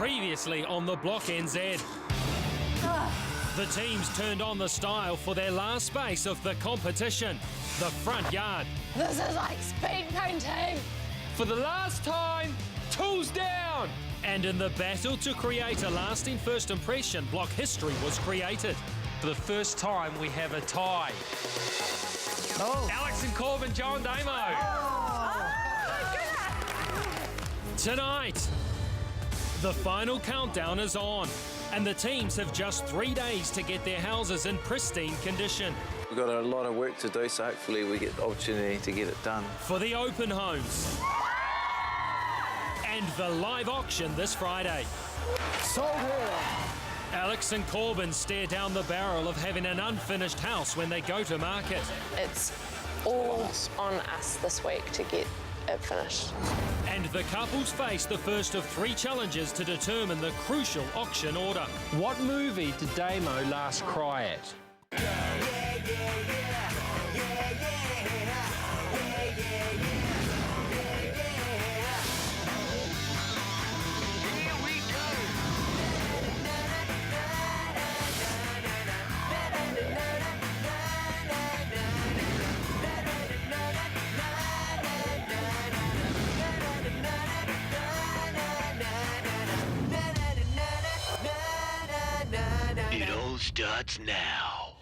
Previously on the Block NZ. The teams turned on the style for their last space of the competition, the front yard. This is like speed painting. For the last time, tools down! And in the battle to create a lasting first impression, block history was created. For the first time, we have a tie. Alex and Corbin, John Damo. Tonight, the final countdown is on, and the teams have just 3 days to get their houses in pristine condition. We've got a lot of work to do, so hopefully we get the opportunity to get it done. For the open homes. And the live auction this Friday. Sold here. Alex and Corbin stare down the barrel of having an unfinished house when they go to market. It's all on us this week to get it finished. And the couples face the first of 3 challenges to determine the crucial auction order. What movie did Damo last cry at? It all starts now.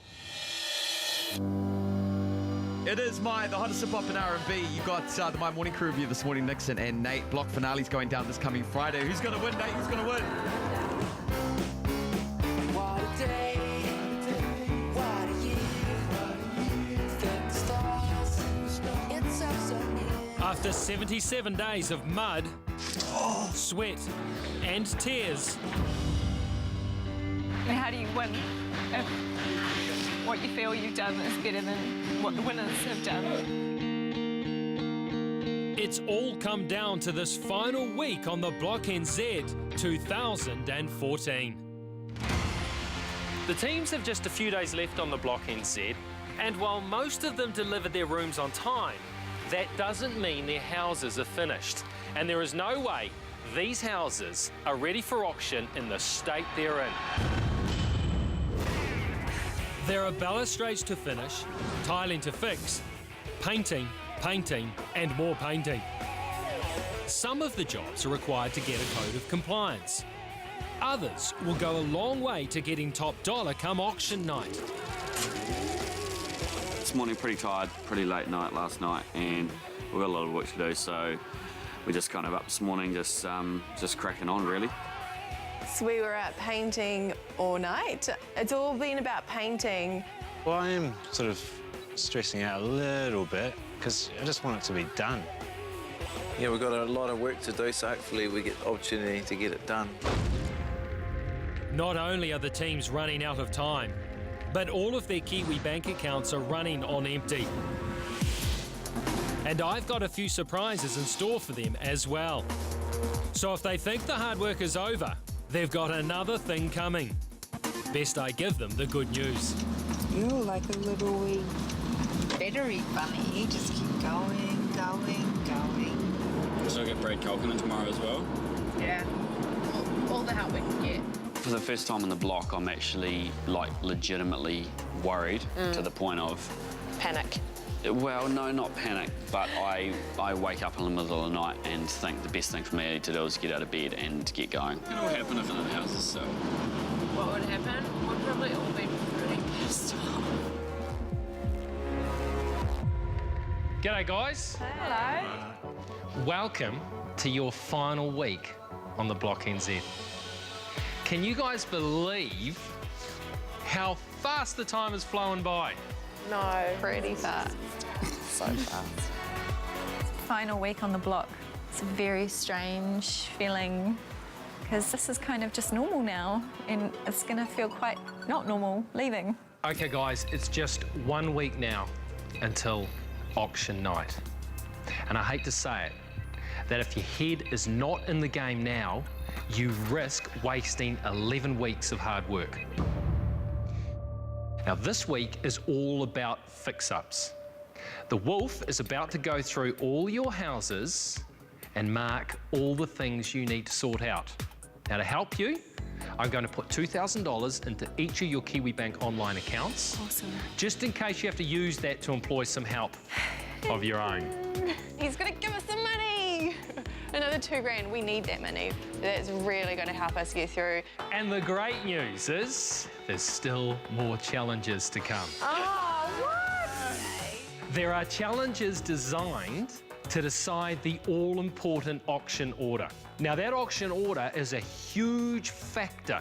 It is the hottest hip hop and R&B. You got the My Morning Crew review this morning, Nixon and Nate. Block finale's going down this coming Friday. Who's going to win, Nate? Who's going to win? What a day. What a year. Think stars. It's so near. After 77 days of mud, sweat and tears, And how do you win if what you feel you've done is better than what the winners have done? it's all come down to this final week on the Block NZ 2014. The teams have just a few days left on the Block NZ, and while most of them delivered their rooms on time, that doesn't mean their houses are finished. And there is no way these houses are ready for auction in the state they're in. There are balustrades to finish, tiling to fix, painting, and more painting. Some of the jobs are required to get a code of compliance. Others will go a long way to getting top dollar come auction night. This morning pretty tired, pretty late night last night, and we've got a lot of work to do, so we're just kind of up this morning, just cracking on really. So we were out painting all night. It's all been about painting. Well, I am sort of stressing out a little bit because I just want it to be done. Yeah, we've got a lot of work to do, so hopefully we get the opportunity to get it done. Not only are the teams running out of time, but all of their Kiwi bank accounts are running on empty. And I've got a few surprises in store for them as well. So if they think the hard work is over, they've got another thing coming. Best I give them the good news. You're like a little wee battery bunny. You just keep going, going, going. So I get Brad Culkin tomorrow as well? Yeah. All the help we can get. For the first time on the block, I'm actually, legitimately worried to the point of... Panic. Well, no, not panic, but I wake up in the middle of the night and think the best thing for me to do is get out of bed and get going. What would happen if none of the houses sell? What would happen? We'd probably all be pretty pissed off. G'day, guys. Hello. Welcome to your final week on the Block NZ. Can you guys believe how fast the time has flown by? No. Pretty fast. So fast. Final week on the block. It's a very strange feeling because this is kind of just normal now and it's going to feel quite not normal leaving. Okay, guys, it's just 1 week now until auction night. And I hate to say it, that if your head is not in the game now, you risk wasting 11 weeks of hard work. Now, this week is all about fix-ups. The Wolf is about to go through all your houses and mark all the things you need to sort out. Now, to help you, I'm going to put $2,000 into each of your KiwiBank online accounts. Awesome. Just in case you have to use that to employ some help of your own. He's going to give us some money. Another $2,000. We need that money. That's really going to help us get through. And the great news is there's still more challenges to come. Oh, what? There are challenges designed to decide the all-important auction order. Now, that auction order is a huge factor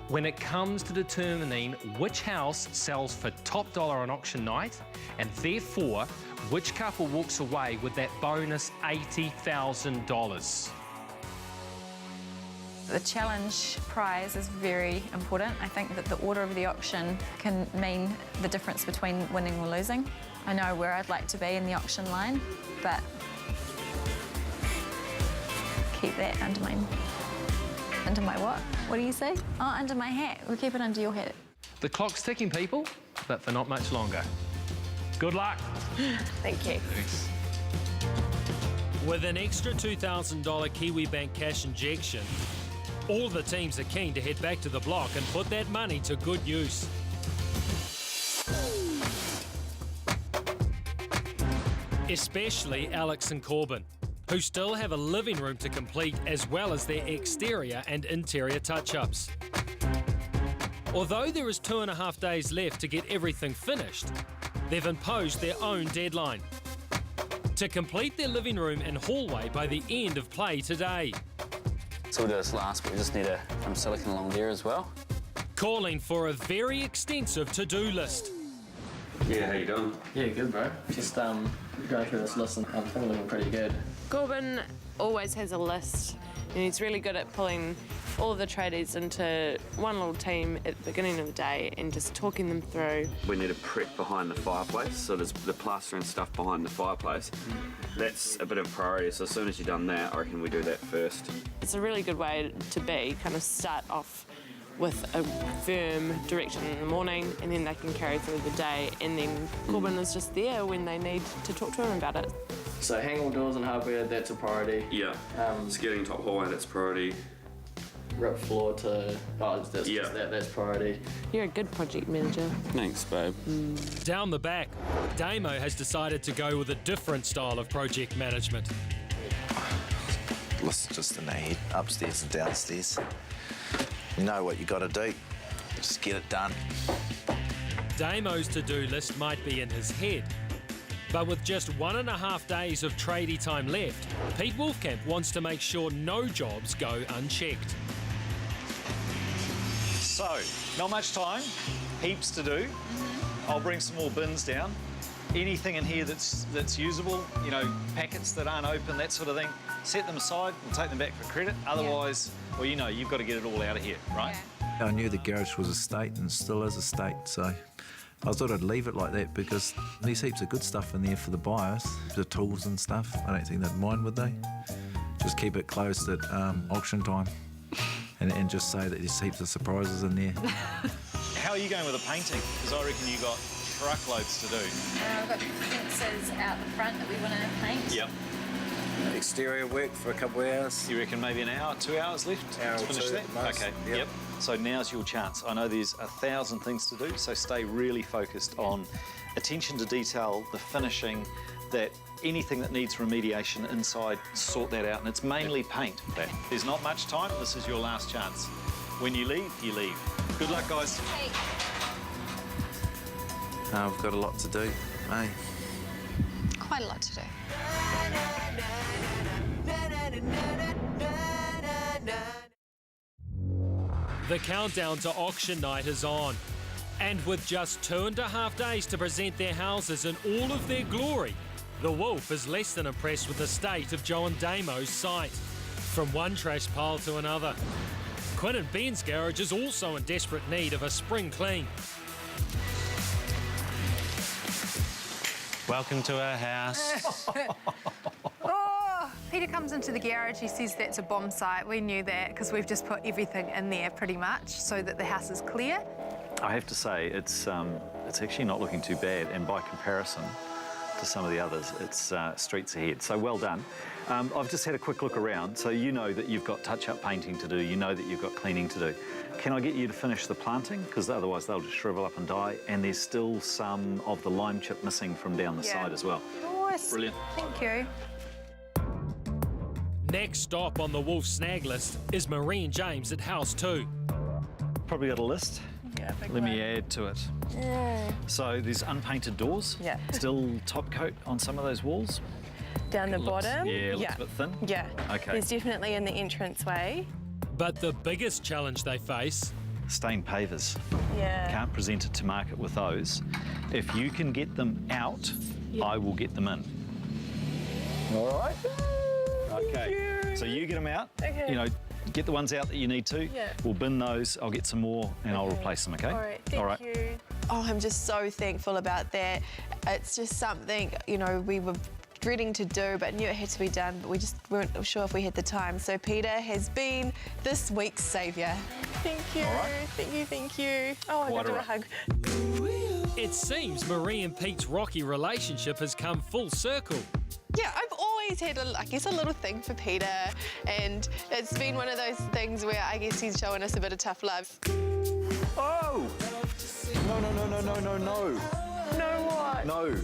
when it comes to determining which house sells for top dollar on auction night, and therefore, which couple walks away with that bonus $80,000. The challenge prize is very important. I think that the order of the auction can mean the difference between winning or losing. I know where I'd like to be in the auction line, but keep that under my what? What do you say? Oh, under my hat. We'll keep it under your hat. The clock's ticking, people, but for not much longer. Good luck. Thank you. Thanks. With an extra $2,000 KiwiBank cash injection, all the teams are keen to head back to the block and put that money to good use. Especially Alex and Corbin, who still have a living room to complete as well as their exterior and interior touch-ups. Although there is 2.5 days left to get everything finished, they've imposed their own deadline to complete their living room and hallway by the end of play today. So we'll do this last, but we just need some silicone along there as well. Calling for a very extensive to-do list. Yeah, how you doing? Yeah, good, bro. Just going through this list and I'm feeling pretty good. Corbin always has a list, and he's really good at pulling all of the tradies into one little team at the beginning of the day and just talking them through. We need a prep behind the fireplace, so there's the plastering stuff behind the fireplace. That's a bit of a priority, so as soon as you've done that, I reckon we do that first. It's a really good way to be, kind of start off with a firm direction in the morning, and then they can carry through the day, and then Corbin is just there when they need to talk to him about it. So hang all doors and hardware, that's a priority. Yeah, skirting top hallway, that's priority. Rip floor to, that's priority. You're a good project manager. Thanks, babe. Down the back, Damo has decided to go with a different style of project management. Listen just in the head, upstairs and downstairs. You know what you got to do. Just get it done. Damo's to-do list might be in his head, but with just 1.5 days of tradie time left, Pete Wolfcamp wants to make sure no jobs go unchecked. So, not much time, heaps to do. I'll bring some more bins down. Anything in here that's usable, you know, packets that aren't open, that sort of thing, set them aside and take them back for credit. Otherwise, well, you know, you've got to get it all out of here, right? Yeah. I knew the garage was a state and still is a state, so I thought I'd leave it like that because there's heaps of good stuff in there for the buyers, the tools and stuff. I don't think they'd mind, would they? Just keep it closed at auction time and just say that there's heaps of surprises in there. How are you going with the painting? Because I reckon you got truckloads to do. We've got fences out the front that we want to paint. Yep. Exterior work for a couple of hours. You reckon maybe an hour, 2 hours left Hour to or finish two that? at most. Okay, Yep. So now's your chance. I know there's 1,000 things to do, so stay really focused on attention to detail, the finishing, that anything that needs remediation inside, sort that out. And it's mainly paint. There's not much time. This is your last chance. When you leave, you leave. Good luck, guys. Hey. We've got a lot to do, eh? Quite a lot to do. The countdown to auction night is on. And with just 2.5 days to present their houses in all of their glory, the Wolf is less than impressed with the state of Joe and Damo's site. From one trash pile to another. Quinn and Ben's garage is also in desperate need of a spring clean. Welcome to our house. Oh, Peter comes into the garage, he says that's a bomb site. We knew that because we've just put everything in there pretty much so that the house is clear. I have to say, it's actually not looking too bad, and by comparison, to some of the others, it's streets ahead. So well done. I've just had a quick look around, so you know that you've got touch-up painting to do, you know that you've got cleaning to do. Can I get you to finish the planting? Because otherwise they'll just shrivel up and die. And there's still some of the lime chip missing from down the side as well. Nice. Brilliant. Thank you. Next stop on the Wolf snag list is Marie and James at House 2. Probably got a list. Yeah, Let me add to it. Yeah. So there's unpainted doors. Yeah. Still top coat on some of those walls. Down the bottom? Yeah, it looks a bit thin. Yeah. Okay. There's definitely in the entranceway. But the biggest challenge they face... Stained pavers. Yeah. Can't present it to market with those. If you can get them out, I will get them in. All right. Okay. So you get them out. Okay. You know, get the ones out that you need to. Yeah. We'll bin those. I'll get some more and I'll replace them. Okay. All right. Thank you. Oh, I'm just so thankful about that. It's just something, you know, we were dreading to do, but knew it had to be done, but we just weren't sure if we had the time. So Peter has been this week's saviour. Thank you. All right. Thank you, thank you. Oh, I got to do a hug. It seems Marie and Pete's rocky relationship has come full circle. Yeah, I've always had, I guess, a little thing for Peter, and it's been one of those things where I guess he's showing us a bit of tough love. Oh! No. No what? No.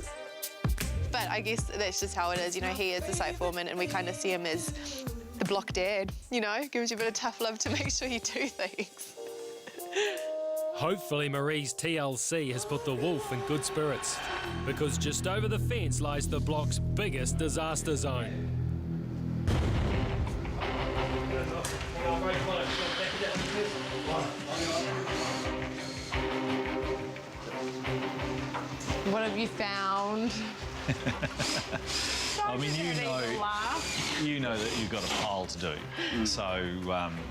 But I guess that's just how it is. You know, he is the site foreman, and we kind of see him as the block dad, you know, gives you a bit of tough love to make sure you do things. Hopefully Marie's TLC has put the Wolf in good spirits, because just over the fence lies the block's biggest disaster zone. What have you found? I mean, you know that you've got a pile to do, so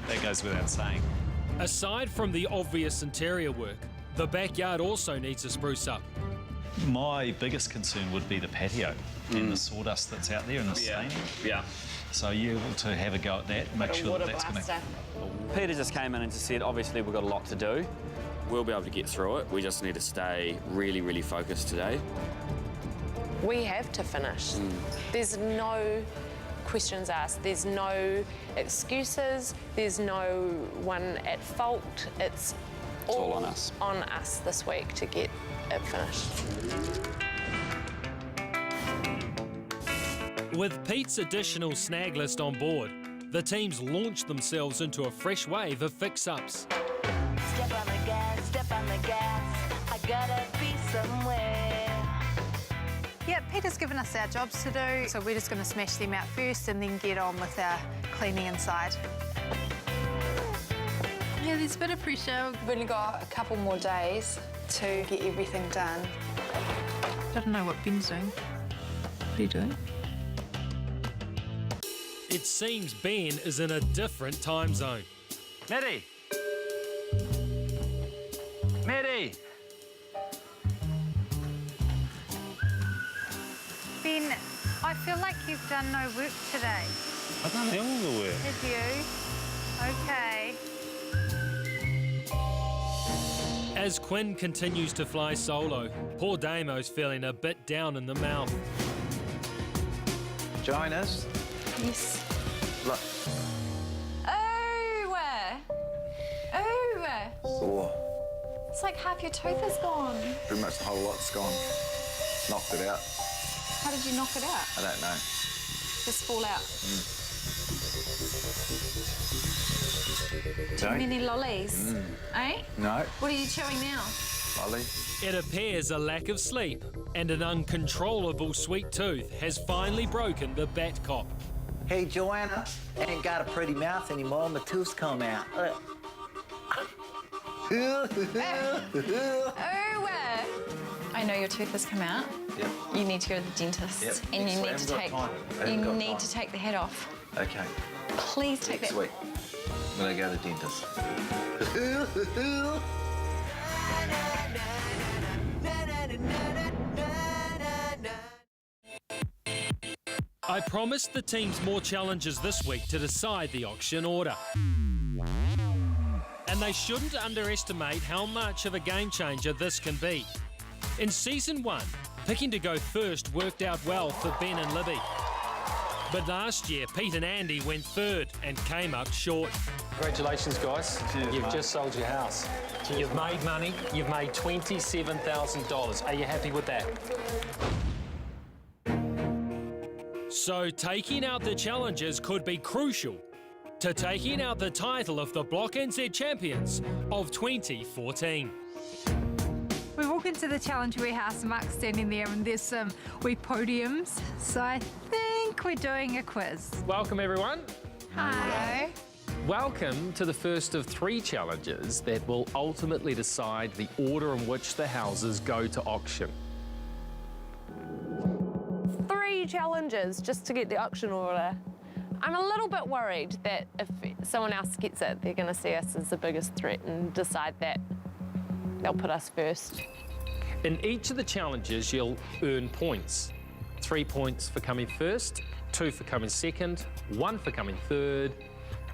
that goes without saying. Aside from the obvious interior work, the backyard also needs a spruce up. My biggest concern would be the patio and the sawdust that's out there and the staining. Yeah. So you're able to have a go at that, make sure that that's going to... Peter just came in and just said, obviously we've got a lot to do. We'll be able to get through it. We just need to stay really, really focused today. We have to finish. There's no questions asked. There's no excuses. There's no one at fault. It's all on us. On us this week to get it finished. With Pete's additional snag list on board, the teams launched themselves into a fresh wave of fix-ups. Step on the gas, step on the gas. I gotta be somewhere. Yeah, Peter's given us our jobs to do, so we're just going to smash them out first and then get on with our cleaning inside. Yeah, there's a bit of pressure. We've only got a couple more days to get everything done. I don't know what Ben's doing. What are you doing? It seems Ben is in a different time zone. Maddie! Maddie! Ben, I feel like you've done no work today. I've done all the work. Did you? Okay. As Quinn continues to fly solo, poor Damo's feeling a bit down in the mouth. Join us. Yes. Look. Oh, where? Oh, Sore. it's like half your tooth is gone. Pretty much the whole lot's gone. Knocked it out. How did you knock it out? I don't know. Just fall out. Too Sorry? many lollies. Eh? No. What are you chewing now? Lolly. It appears a lack of sleep and an uncontrollable sweet tooth has finally broken the bat cop. Hey, Joanna, I ain't got a pretty mouth anymore. My tooth's come out. Oh, where? I know your tooth has come out. Yep. You need to go to the dentist. Yep. And you Next need week. to I take haven't got time. you need to take the head off. Okay. Please take Next that. week when I go to the dentist. I promised the teams more challenges this week to decide the auction order. And they shouldn't underestimate how much of a game changer this can be. In Season 1, Picking to go first worked out well for Ben and Libby. But last year, Pete and Andy went third and came up short. Congratulations, guys. You've just sold your house. You've made money. You've made $27,000. Are you happy with that? So taking out the challenges could be crucial to taking out the title of the Block NZ Champions of 2014. We walk into the challenge warehouse, Mark's standing there, and there's some wee podiums. So I think we're doing a quiz. Welcome, everyone. Hi. Welcome to the first of 3 challenges that will ultimately decide the order in which the houses go to auction. 3 challenges just to get the auction order. I'm a little bit worried that if someone else gets it, they're going to see us as the biggest threat and decide that they'll put us first. In each of the challenges, you'll earn points. 3 points for coming first, 2 for coming second, 1 for coming third,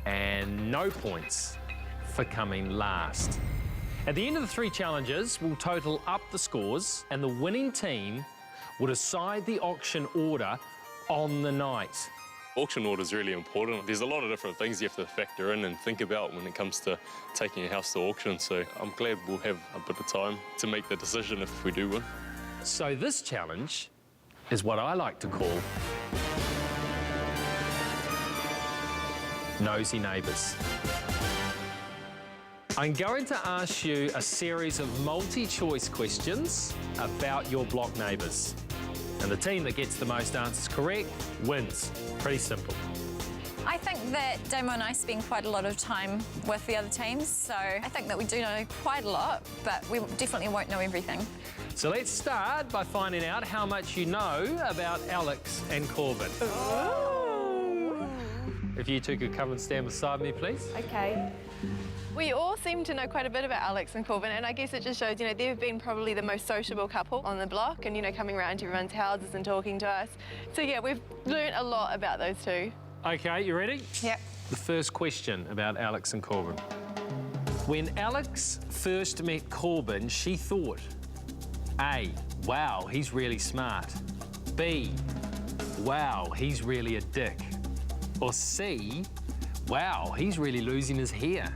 and no points for coming last. At the end of the 3 challenges, we'll total up the scores, and the winning team will decide the auction order on the night. Auction order is really important. There's a lot of different things you have to factor in and think about when it comes to taking your house to auction, so I'm glad we'll have a bit of time to make the decision if we do win. So this challenge is what I like to call Nosy Neighbours. I'm going to ask you a series of multi-choice questions about your block neighbours. And the team that gets the most answers correct wins. Pretty simple. I think that Damo and I spend quite a lot of time with the other teams, so I think that we do know quite a lot, but we definitely won't know everything. So let's start by finding out how much you know about Alex and Corbin. Oh. If you two could come and stand beside me, please. Okay. We all seem to know quite a bit about Alex and Corbin, and I guess it just shows, they've been probably the most sociable couple on the block and, coming around to everyone's houses and talking to us. So, yeah, we've learned a lot about those two. Okay, you ready? Yep. The first question about Alex and Corbin. When Alex first met Corbin, she thought, A, wow, he's really smart. B, wow, he's really a dick. Or C, wow, he's really losing his hair.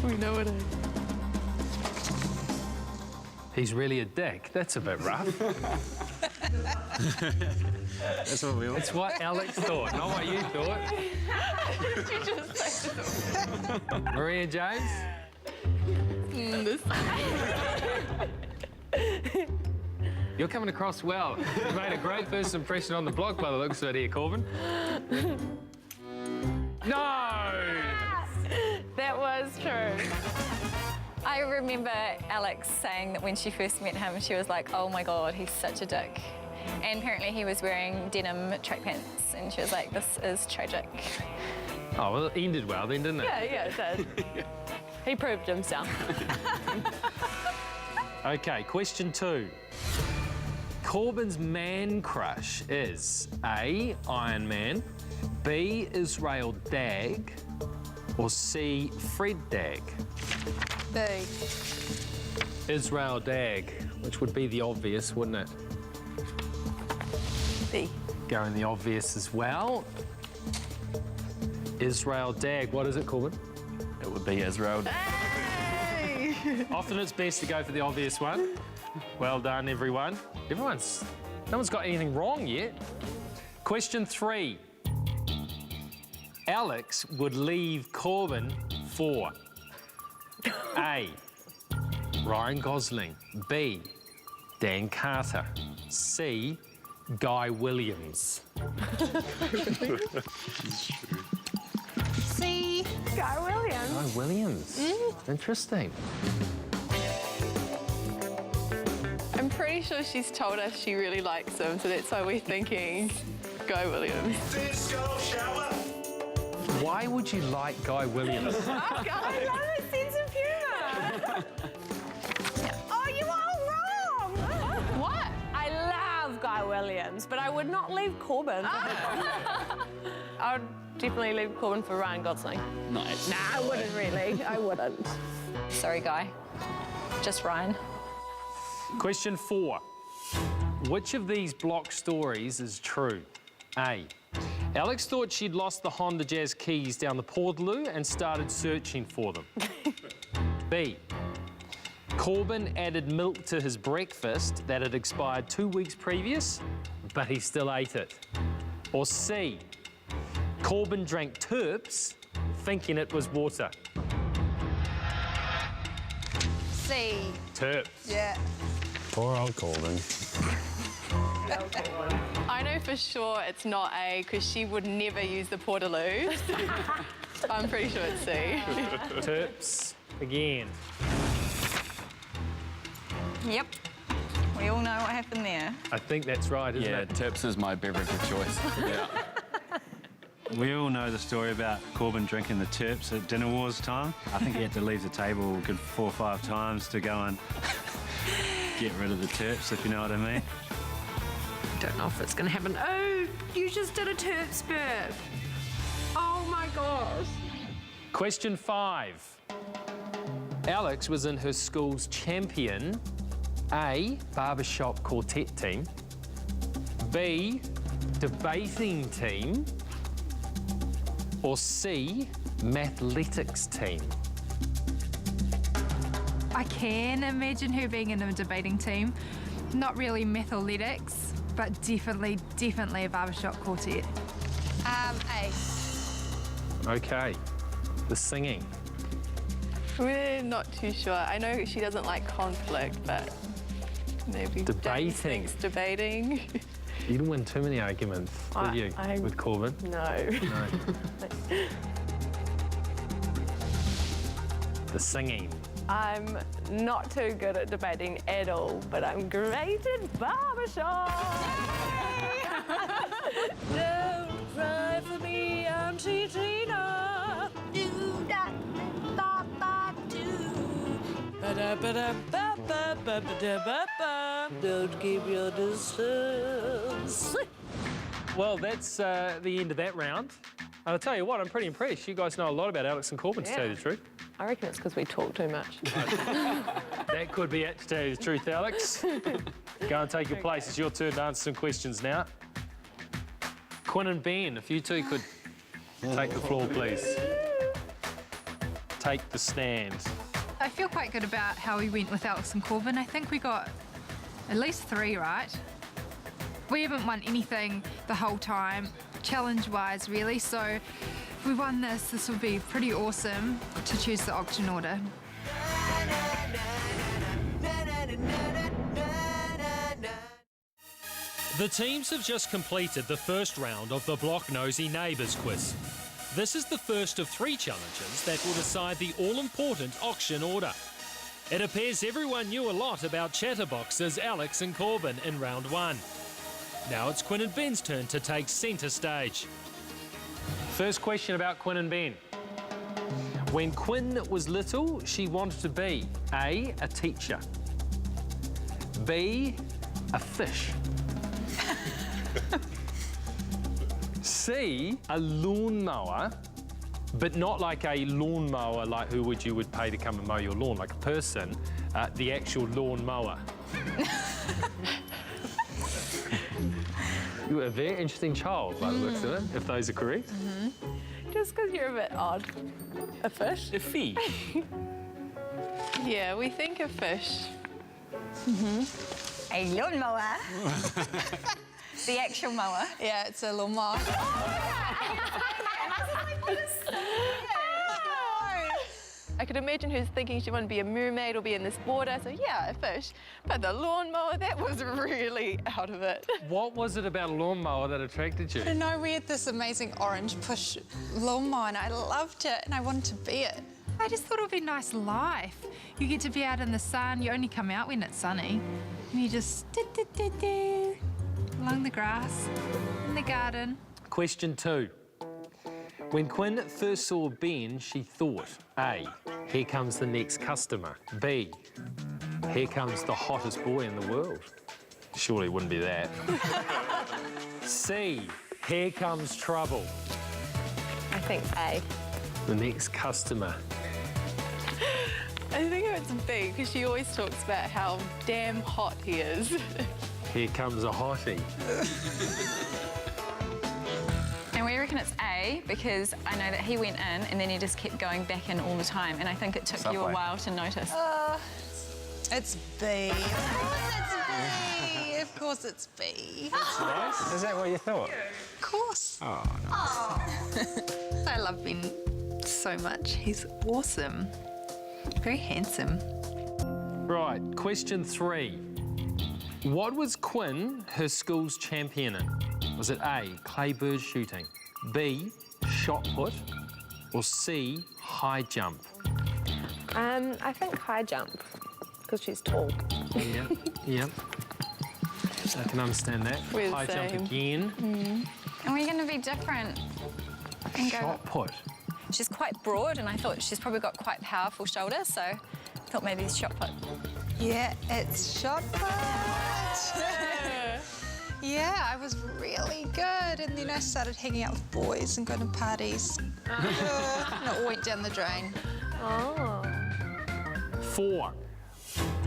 We know it. He's really a dick. That's a bit rough. That's what we all... It's what Alex thought, not what you thought. Did you just say this? Maria James? You're coming across well. You made a great first impression on the block by the looks of it here, Corbin. No! That was true. I remember Alex saying that when she first met him, she was like, oh my God, he's such a dick. And apparently he was wearing denim track pants, and she was like, this is tragic. Oh, well, it ended well then, didn't it? Yeah, it did. He proved himself. Okay, question 2. Corbin's man crush is A, Iron Man, B, Israel Dagg, or C, Fred Dagg? B. Israel Dagg, which would be the obvious, wouldn't it? B. Going the obvious as well. Israel Dagg, what is it, Corbin? It would be Israel Dagg. Hey! Often it's best to go for the obvious one. Well done, everyone. No one's got anything wrong yet. Question 3. Alex would leave Corbin for A, Ryan Gosling, B, Dan Carter, C, Guy Williams. C, Guy Williams. Guy Williams. Interesting. I'm pretty sure she's told us she really likes him, so that's why we're thinking Guy Williams. Why would you like Guy Williams? I love his sense of humour. Oh, you are all wrong. What? I love Guy Williams, but I would not leave Corbin. I would definitely leave Corbin for Ryan Gosling. Nice. Nah, I wouldn't really. I wouldn't. Sorry, Guy. Just Ryan. Question 4. Which of these block stories is true? A. Alex thought she'd lost the Honda Jazz keys down the Portaloo and started searching for them. B. Corbin added milk to his breakfast that had expired 2 weeks previous, but he still ate it. Or C. Corbin drank Terps, thinking it was water. C. Terps. Yeah. Poor old Corbin. I know for sure it's not A because she would never use the Portaloo. I'm pretty sure it's C. Terps again. Yep. We all know what happened there. I think that's right, isn't it? Terps is my beverage of choice. Yeah. We all know the story about Corbin drinking the Terps at dinner wars time. I think he had to leave the table a good 4 or 5 times to go and get rid of the Terps, if you know what I mean. Don't know if it's going to happen. Oh, you just did a Terps burp. Oh my gosh. Question 5. Alex was in her school's champion A. Barbershop quartet team, B. Debating team, or C. Mathletics team. I can imagine her being in a debating team. Not really mathletics, but definitely a barbershop quartet. A. Okay. The singing. We're not too sure. I know she doesn't like conflict, but maybe Debating. Debating. You didn't win too many arguments, did you, with Corbin? No. No. The singing. I'm not too good at debating at all, but I'm great at barbershop. Don't cry for me, Auntie Tina. Do da da da do. Ba da ba da ba ba ba ba da ba ba. Don't keep your distance. Well, that's the end of that round. I'll tell you what, I'm pretty impressed. You guys know a lot about Alex and Corbin, to tell you the truth. I reckon it's because we talk too much. That could be it, to tell you the truth, Alex. Go and take your place. It's your turn to answer some questions now. Quinn and Ben, if you two could take the floor, please. Take the stand. I feel quite good about how we went with Alex and Corbin. I think we got at least 3 right. We haven't won anything the whole time, challenge-wise, really, so if we won this would be pretty awesome to choose the auction order. The teams have just completed the first round of the Block Nosy Neighbours quiz. This is the first of 3 challenges that will decide the all-important auction order. It appears everyone knew a lot about chatterboxes Alex and Corbin in round 1. Now it's Quinn and Ben's turn to take centre stage. First question about Quinn and Ben. When Quinn was little, she wanted to be A, a teacher, B, a fish, C, a lawnmower, but not like a lawnmower like who you would pay to come and mow your lawn, like a person, the actual lawnmower. You were a very interesting child, by the looks of it, if those are correct. Just because you're a bit odd. A fish? A fish. Yeah, we think of fish. A lawnmower. The actual mower. Yeah, it's a lawnmower. I could imagine who's thinking she wanted to be a mermaid or be in this water, so yeah, a fish. But the lawnmower, that was really out of it. What was it about a lawnmower that attracted you? I know we had this amazing orange push lawnmower and I loved it and I wanted to be it. I just thought it would be a nice life. You get to be out in the sun, you only come out when it's sunny. And you just along the grass, in the garden. Question 2. When Quinn first saw Ben, she thought, A, here comes the next customer. B, here comes the hottest boy in the world. Surely it wouldn't be that. C, here comes trouble. I think A. The next customer. I think sure it's B because she always talks about how damn hot he is. Here comes a hottie. And we reckon it's A because I know that he went in and then he just kept going back in all the time. And I think it took you a Subway. while to notice. It's B. Of course it's B. Nice. Is that what you thought? Of course. Oh, I love Ben so much. He's awesome. Very handsome. Right, question 3. What was Quinn her school's champion in? Was it A, clay bird shooting, B, shot put, or C, high jump? I think high jump, because she's tall. Yeah, yeah. I can understand that. We're the High jump same. again. And we're going to be different and go. Shot put. She's quite broad, and I thought she's probably got quite powerful shoulders, so I thought maybe it's shot put. Yeah, it's shot put. Yeah, I was really good, and then I started hanging out with boys and going to parties. And it all went down the drain. Oh. 4.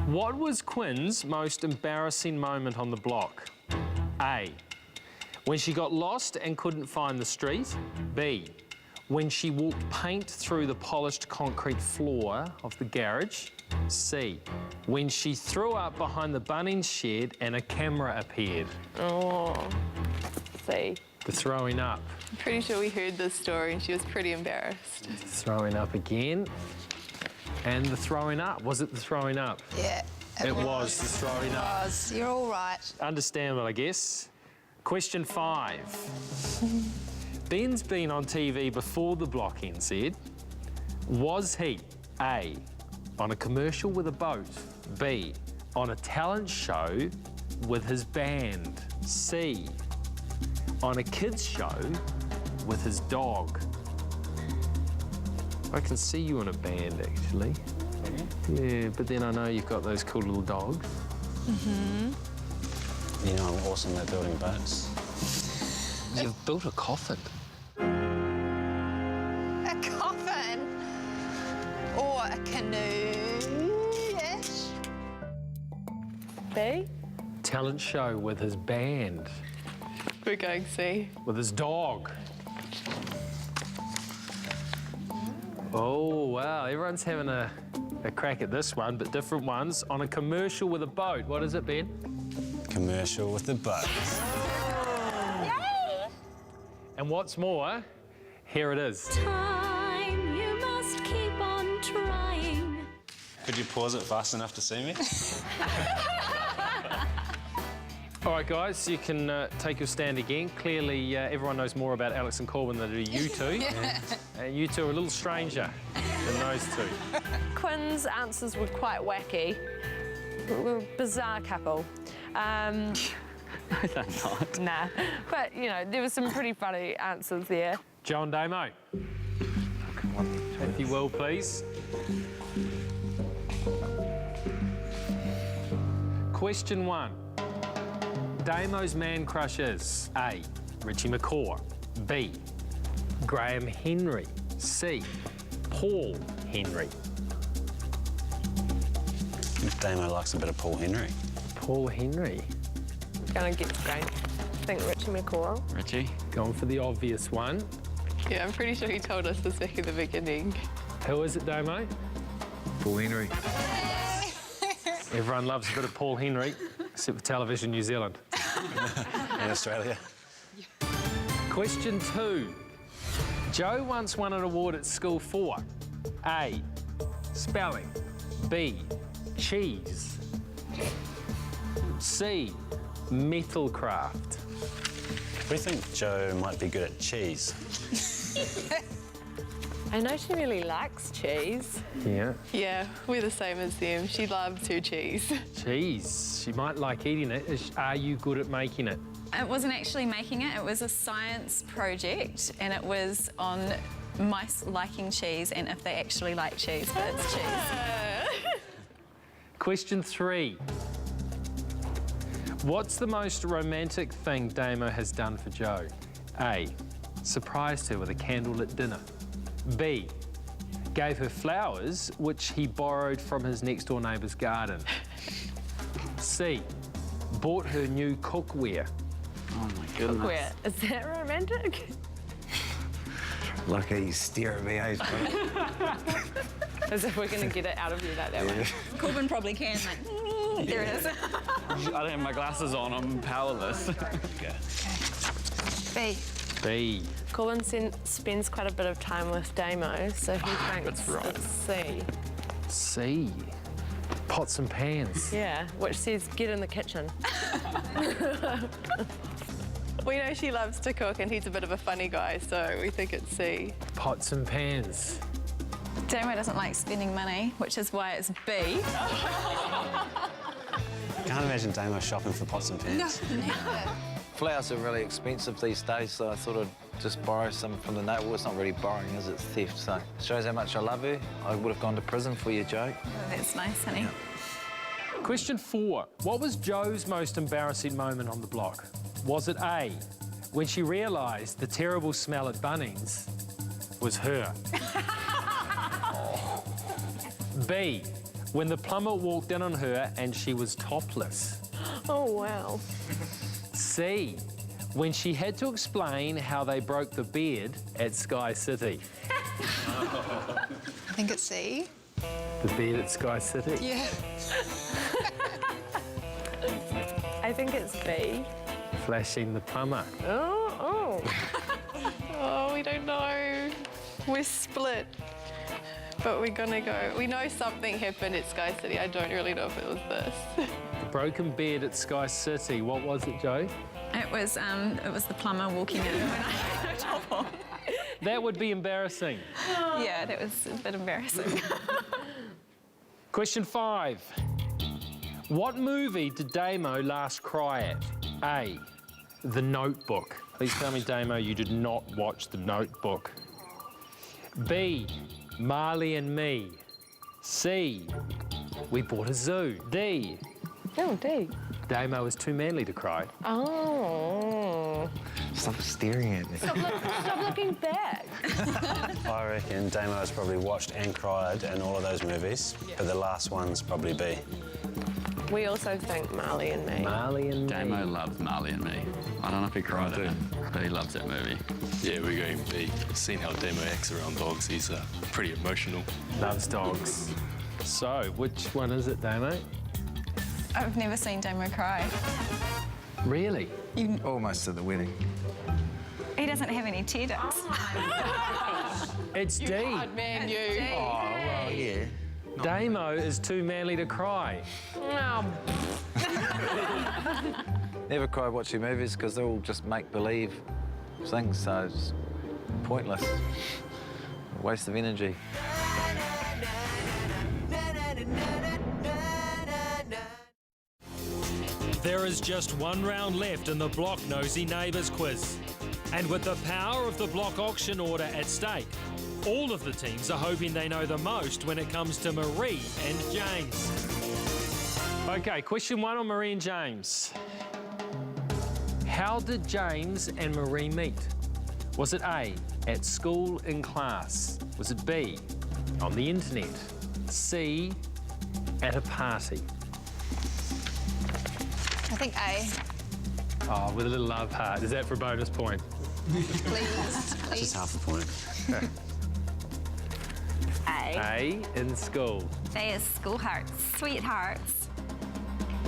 What was Quinn's most embarrassing moment on the block? A, when she got lost and couldn't find the street. B, when she walked paint through the polished concrete floor of the garage. C, when she threw up behind the Bunnings shed and a camera appeared. Oh. C. The throwing up. I'm pretty sure we heard this story and she was pretty embarrassed. Throwing up again. And the throwing up. Was it the throwing up? Yeah. It was the throwing up. It was. You're all right. Understandable, I guess. Question 5. Ben's been on TV before the block NZ. Was he A, on a commercial with a boat, B, on a talent show with his band, C, on a kids show with his dog? I can see you in a band, actually. Yeah, but then I know you've got those cool little dogs. You know I'm awesome at building boats. You've built a coffin. A coffin. Or a canoe-ish. B? Talent show with his band. We're going C. With his dog. Oh, wow. Everyone's having a crack at this one, but different ones. On a commercial with a boat. What is it, Ben? Commercial with the boat. Yay! And what's more, here it is. Time, you must keep on trying. Could you pause it fast enough to see me? All right, guys, you can take your stand again. Clearly, everyone knows more about Alex and Corbin than do you two. And you two are a little stranger than those two. Quinn's answers were quite wacky. We're a bizarre couple. No, they're not. Nah. But, you know, there were some pretty funny answers there. Joe and Damo. If you will, please. Question 1. Damo's man crush is A, Richie McCaw, B, Graham Henry, C, Paul Henry. Damo likes a bit of Paul Henry. Paul Henry. Gonna get Graham. I think Richie McCaw. Richie? Going for the obvious one. Yeah, I'm pretty sure he told us this back in the beginning. Who is it, Damo? Paul Henry. Everyone loves a bit of Paul Henry, except for Television New Zealand. In Australia. Question 2. Joe once won an award at school for A, spelling, B, cheese, C, metal craft. We think Joe might be good at cheese. I know she really likes cheese. Yeah. Yeah, we're the same as them. She loves her cheese. Cheese. She might like eating it. Are you good at making it? It wasn't actually making it, it was a science project, and it was on mice liking cheese and if they actually like cheese, but it's cheese. Question 3. What's the most romantic thing Damo has done for Joe? A, surprised her with a candlelit dinner. B, gave her flowers, which he borrowed from his next-door neighbour's garden? C, bought her new cookware. Oh my goodness. Cookware. Is that romantic? Like you stare at me, eh? As if we're going to get it out of you that way. Corbin probably can, like, there it is. I don't have my glasses on, I'm powerless. B. B. Corbin spends quite a bit of time with Damo, so he thinks that's right. it's C. C, pots and pans. Yeah, which says get in the kitchen. We know she loves to cook and he's a bit of a funny guy, so we think it's C. Pots and pans. Damo doesn't like spending money, which is why it's B. Can't imagine Damo shopping for pots and pans. Flowers are really expensive these days, so I thought I'd just borrow some from the neighbour. Well, it's not really borrowing, is it? It's theft, so it shows how much I love her. I would have gone to prison for you, Joe. Oh, that's nice, honey. Question 4. What was Joe's most embarrassing moment on the block? Was it A, when she realised the terrible smell at Bunnings was her? B, when the plumber walked in on her and she was topless? Oh, wow. C, when she had to explain how they broke the bed at Sky City? I think it's C. The bed at Sky City? Yeah. I think it's B. Flashing the plumber. Oh. Oh, we don't know. We're split. But we're gonna go. We know something happened at Sky City. I don't really know if it was this. The broken bed at Sky City. What was it, Joe? It was the plumber walking in when I had no top on. That would be embarrassing. Yeah, that was a bit embarrassing. Question 5. What movie did Damo last cry at? A, The Notebook. Please tell me, Damo, you did not watch The Notebook. B, Marley and Me. C, We Bought a Zoo. D, Oh, D. Damo is too manly to cry. Oh. Stop staring at me. Stop looking back. I reckon Damo has probably watched and cried in all of those movies, but the last one's probably B. We also think Marley and Me. Marley and Me. Damo loves Marley and Me. I don't know if he cried at it, but he loves that movie. Yeah, we're going B. Seeing how Damo acts around dogs, he's pretty emotional. Loves dogs. So, which one is it, Damo? I've never seen Damo cry. Really? Almost at the wedding. He doesn't have any tear ducts. It's D. Hard man, you. Oh, well, yeah. Damo is too manly to cry. Oh. Never cry watching movies because they're all just make-believe things, so it's pointless. A waste of energy. There is just one round left in the Block Nosy Neighbours quiz. And with the power of the Block auction order at stake, all of the teams are hoping they know the most when it comes to Marie and James. Okay, question 1 on Marie and James. How did James and Marie meet? Was it A, at school in class? Was it B, on the internet? C, at a party? I think A. Oh, with a little love heart. Is that for a bonus point? Please. Just half a point. A in school. They are school hearts, sweethearts.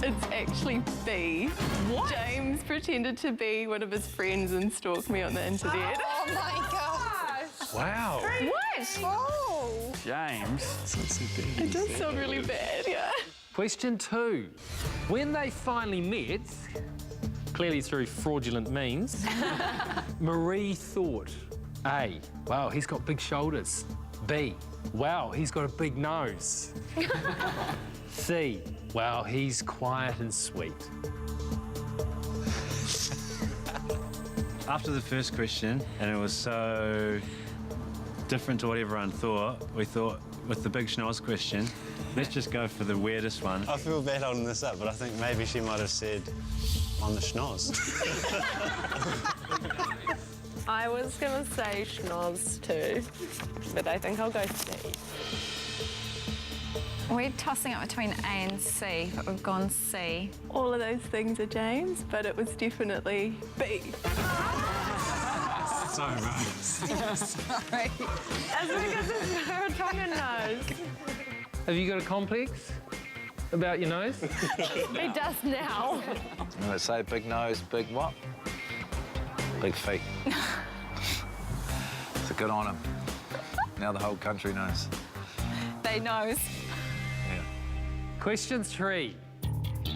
It's actually B. What? James pretended to be one of his friends and stalked me on the internet. Oh my gosh. Wow. What? Oh. James. It does sound really bad, yeah. Question 2. When they finally met, clearly through fraudulent means, Marie thought, A, wow, he's got big shoulders. B, wow, he's got a big nose. C, wow, he's quiet and sweet. After the first question, and it was so different to what everyone thought, we thought with the big schnoz question, let's just go for the weirdest one. I feel bad holding this up, but I think maybe she might have said on the schnoz. I was going to say schnoz too, but I think I'll go C. We're tossing up between A and C, but we've gone C. All of those things are James, but it was definitely B. So right. Sorry. That's because it's her tongue and nose. Have you got a complex about your nose? He does now. I'm going to say big nose, big what? Big feet. So good on him. Now the whole country knows. They knows. Question 3.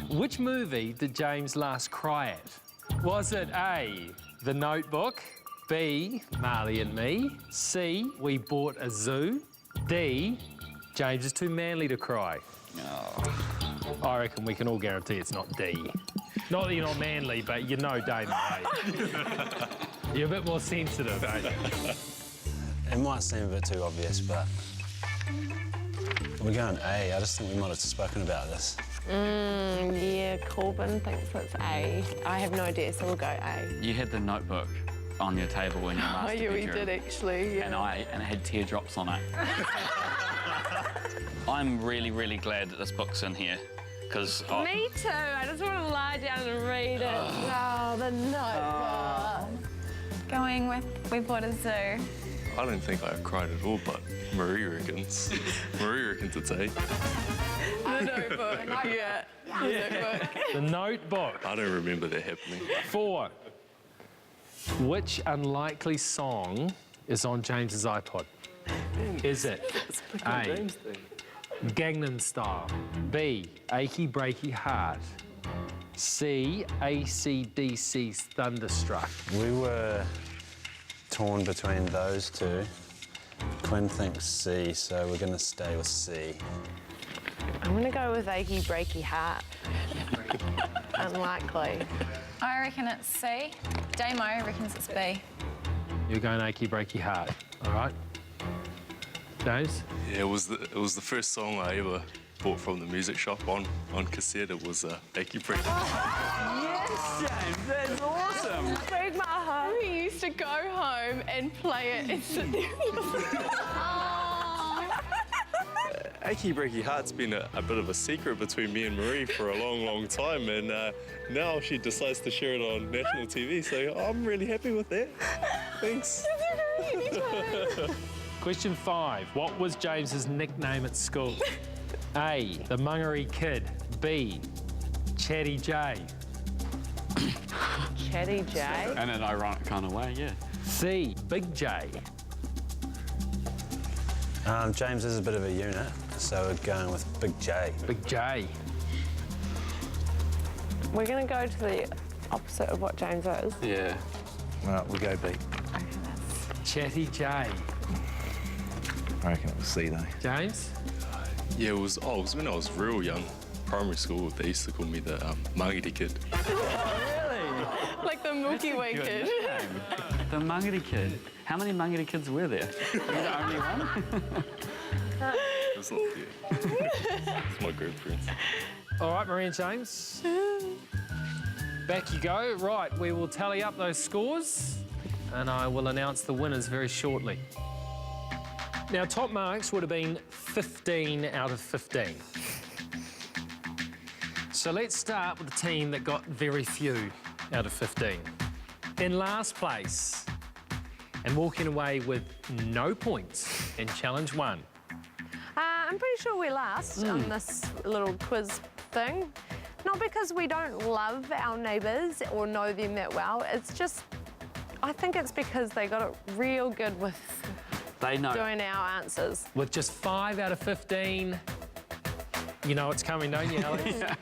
Which movie did James last cry at? Was it A, The Notebook, B, Marley and Me, C, We Bought a Zoo, D, James is too manly to cry? I reckon we can all guarantee it's not D. Not that you're not manly, but you know Damon, eh? You're a bit more sensitive, ain't you? It might seem a bit too obvious, but we're going A. I just think we might have spoken about this. Yeah, Corbin thinks it's A. I have no idea, so we'll go A. You had The Notebook on your table in your Oh, master yeah, we bedroom. did actually, yeah. And it had teardrops on it. I'm really, really glad that this book's in here, because... Me too. I just want to lie down and read it. Oh, The Notebook. Going with We Bought a Zoo. I don't think I've cried at all, but Marie reckons. Marie reckons it's A. The Notebook, yeah. The Notebook. The Notebook. I don't remember that happening. 4. Which unlikely song is on James's iPod? Is it A, Gangnam Style, B, Achy Breaky Heart, C, AC/DC's Thunderstruck? We were torn between those two. Quinn thinks C, so we're going to stay with C. I'm going to go with Achy Breaky Heart. Unlikely. I reckon it's C. Damo reckons it's B. You're going Achy Breaky Heart, all right? James? Yeah, it was the first song I ever bought from the music shop on cassette. It was Achy Breaky. Yes, James, that's awesome. Break my heart. We used to go home and play it and sit there. Achy Breaky Heart's been a bit of a secret between me and Marie for a long, long time, and now she decides to share it on national TV, so I'm really happy with that. Thanks. Question 5. What was James's nickname at school? A, the Mungary Kid. B, Chatty J. Chatty J? In an ironic kind of way, yeah. C, Big J. James is a bit of a unit, so we're going with Big J. Big J. We're going to go to the opposite of what James is. Yeah. Right, we'll go B. Chatty J. I reckon it was C though. James? Yeah, it was when I was real young. Primary school, they used to call me the Mangere Kid. Really? Like the Milky Way kid. The Mangere Kid. How many Mangere kids were there? Were you the only one? That's not fair. It's my girlfriend. All right, Marie and James. Back you go. Right, we will tally up those scores and I will announce the winners very shortly. Now, top marks would have been 15 out of 15. So let's start with the team that got very few out of 15. In last place and walking away with no points in Challenge 1. I'm pretty sure we're last on this little quiz thing. Not because we don't love our neighbours or know them that well. It's just, I think it's because they got it real good with doing our answers. With just 5 out of 15, you know it's coming, don't you, Alex? Yeah.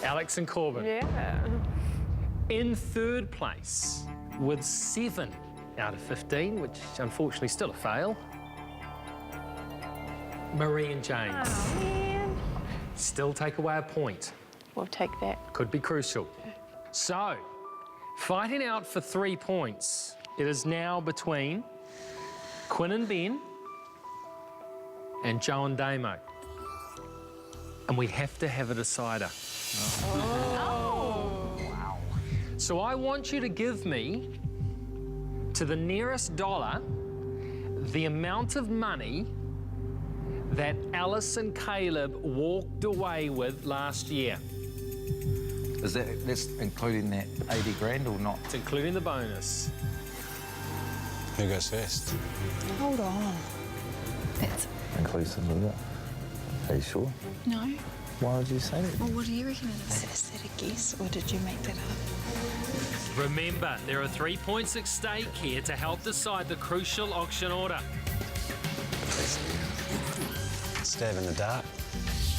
Alex and Corbin. Yeah. In third place with 7 out of 15, which unfortunately still a fail. Marie and James. Oh, man. Still take away a point. We'll take that. Could be crucial. So, fighting out for 3 points, it is now between Quinn and Ben and Joe and Damo. And we have to have a decider. Oh. Wow. So I want you to give me to the nearest dollar the amount of money that Alice and Caleb walked away with last year. That's including that 80 grand or not? It's including the bonus. Who goes first? Hold on. That's... Inclusive of that. Are you sure? No. Why would you say that? Well, what do you reckon it is? Is that a guess, or did you make that up? Remember, there are 3 points at stake here to help decide the crucial auction order. Stab in the dark.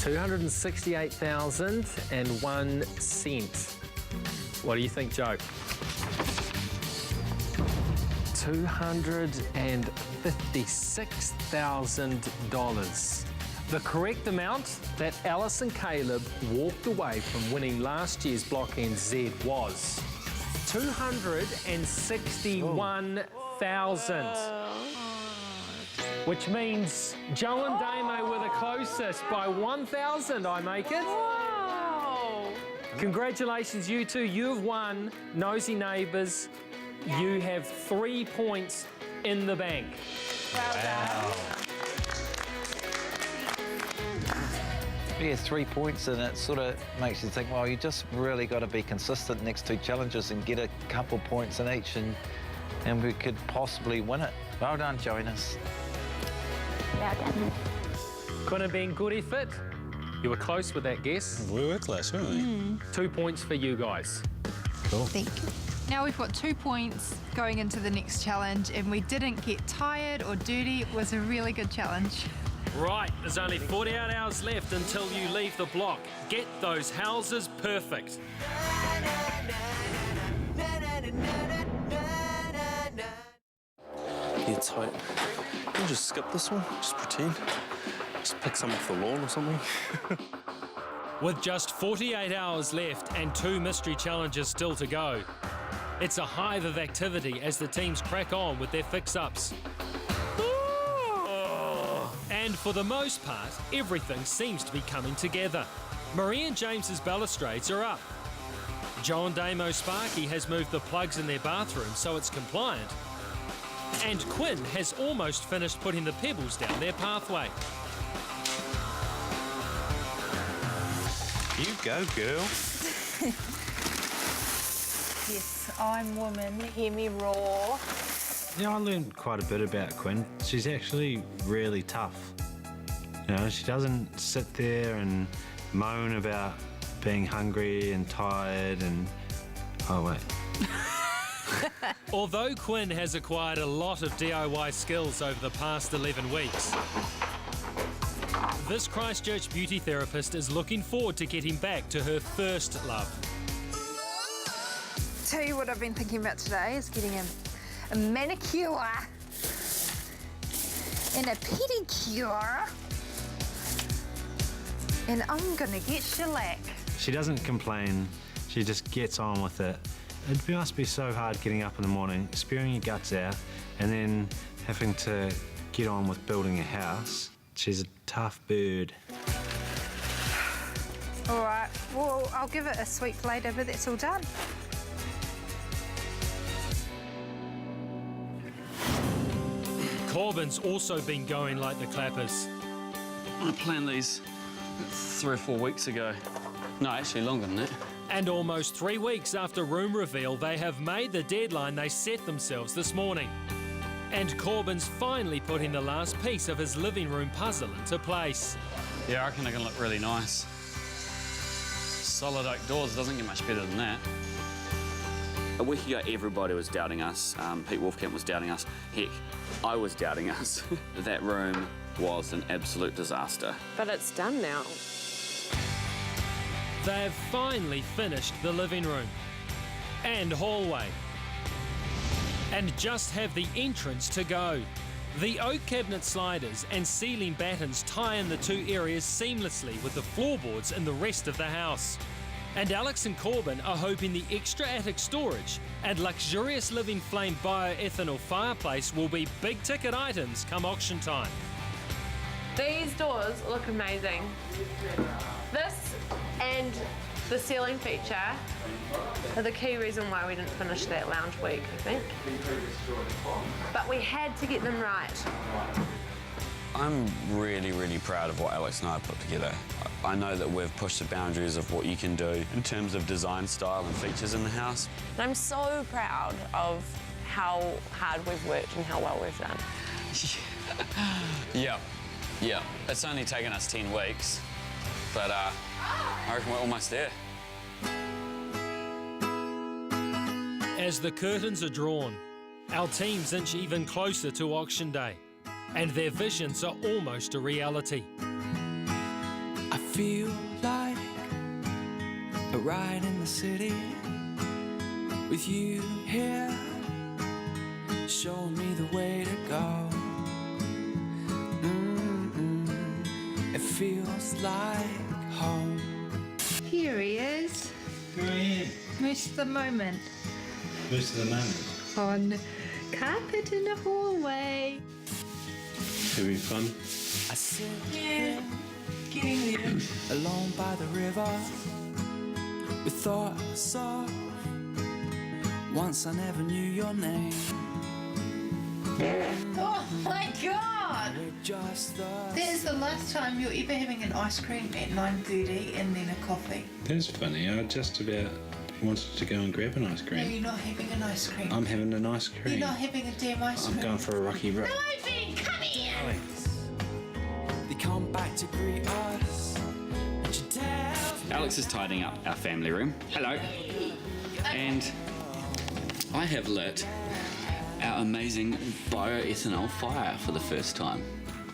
268,001 cents. What do you think, Joe? $256,000. The correct amount that Alice and Caleb walked away from winning last year's Block NZ was 261,000. Which means Joe and Damo were the closest by 1,000, I make it. Wow. Congratulations, you two. You've won Nosy Neighbours. You have 3 points in the bank. Wow. Yeah, 3 points, and it sort of makes you think, well, you just really got to be consistent next 2 challenges and get a couple points in each, and we could possibly win it. Well done, Jonas. Well done. Quinn and Ben, good effort. You were close with that guess. We were close, weren't we? 2 points for you guys. Cool. Thank you. Now we've got 2 points going into the next challenge, and we didn't get tired or dirty. It was a really good challenge. Right, there's only 48 hours left until you leave the block. Get those houses perfect. Yeah, tight. Can you just skip this one? Just pretend. Just pick some off the lawn or something. With just 48 hours left and 2 mystery challenges still to go, it's a hive of activity as the teams crack on with their fix-ups. And for the most part, everything seems to be coming together. Marie and James's balustrades are up. Joe and Damo Sparky has moved the plugs in their bathroom so it's compliant. And Quinn has almost finished putting the pebbles down their pathway. You go, girl. Yes, I'm woman. Hear me roar. Yeah, I learned quite a bit about Quinn. She's actually really tough. You know, she doesn't sit there and moan about being hungry and tired and... Oh, wait. Although Quinn has acquired a lot of DIY skills over the past 11 weeks, this Christchurch beauty therapist is looking forward to getting back to her first love. Tell you what I've been thinking about today is getting a manicure and a pedicure, and I'm gonna get shellac. She doesn't complain. She just gets on with it. It must be so hard getting up in the morning, spewing your guts out, and then having to get on with building a house. She's a tough bird. All right, well, I'll give it a sweep later, but that's all done. Corbin's also been going like the clappers. I planned these 3 or 4 weeks ago. No, actually longer than that. And almost 3 weeks after room reveal, they have made the deadline they set themselves this morning. And Corbin's finally putting the last piece of his living room puzzle into place. Yeah, I reckon they're going to look really nice. Solid oak doors, doesn't get much better than that. A week ago, everybody was doubting us. Pete Wolfkamp was doubting us. Heck, I was doubting us. That room was an absolute disaster. But it's done now. They have finally finished the living room and hallway and just have the entrance to go. The oak cabinet sliders and ceiling battens tie in the 2 areas seamlessly with the floorboards in the rest of the house. And Alex and Corbin are hoping the extra attic storage and luxurious living flame bioethanol fireplace will be big ticket items come auction time. These doors look amazing. This and The ceiling feature are the key reason why we didn't finish that lounge week, I think. But we had to get them right. I'm really, really proud of what Alex and I have put together. I know that we've pushed the boundaries of what you can do in terms of design, style and features in the house. And I'm so proud of how hard we've worked and how well we've done. Yeah. It's only taken us 10 weeks, but I reckon we're almost there. As the curtains are drawn, our teams inch even closer to auction day, and their visions are almost a reality. I feel like a ride in the city with you here, showing me the way to go. It feels like home. Here he is. Go ahead. Most of the moment. Most of the moment. On carpet in the hallway. Having fun? I sit here, getting there, alone by the river, with thoughts of once I never knew your name. Oh my God! Just That is the last time you're ever having an ice cream at 9:30 and then a coffee. That's funny. I just about wanted to go and grab an ice No, cream. you're not having an ice cream. I'm having an ice cream. You're not having a damn ice cream. I'm going for a rocky road. No, Ben, come here! they come back to greet us. And you tell Alex is tidying up our family room. Hello. And I have lit our amazing bioethanol fire for the first time.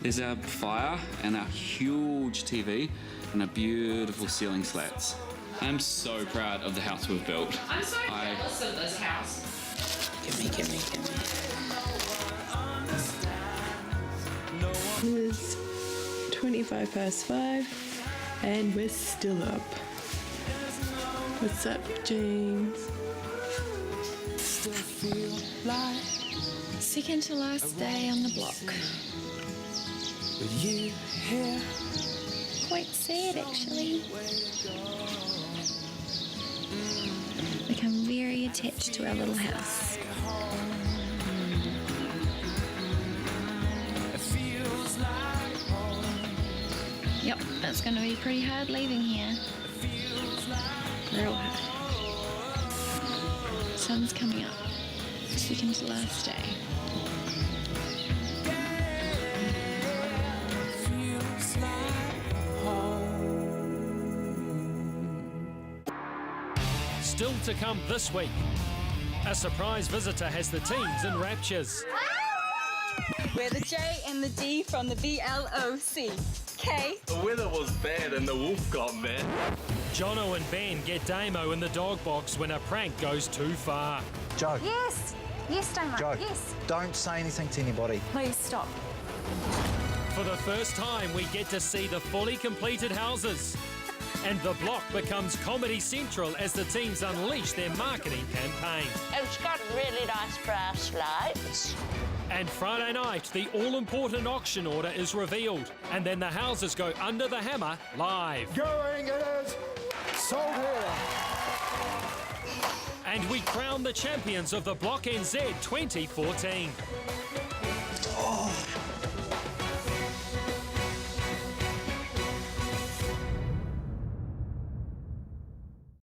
There's our fire and our huge TV and our beautiful ceiling slats. I'm so proud of the house we've built. I'm so jealous of this house. Gimme. It's 5:25 and we're still up. What's up, James? still feel like Second to last day on the block. with you here. Quite sad, actually. Become very attached to our little house. It feels like home. Yep, it's going to be pretty hard leaving here. Real hard. Sun's coming up. Second to last day. Feels like Still to come this week, a surprise visitor has the teams in raptures. We're the J and the D from the BLOC. K. The weather was bad and the wolf got mad. Jono and Ben get Damo in the dog box when a prank goes too far. Joe. Yes, Damo, Joe, yes. don't say anything to anybody. Please stop. For the first time, we get to see the fully completed houses. And the block becomes Comedy Central as the teams unleash their marketing campaign. It's got really nice brass lights. And Friday night, the all-important auction order is revealed. And then the houses go under the hammer live. Going it is. Sold here. And we crown the champions of the Block NZ 2014.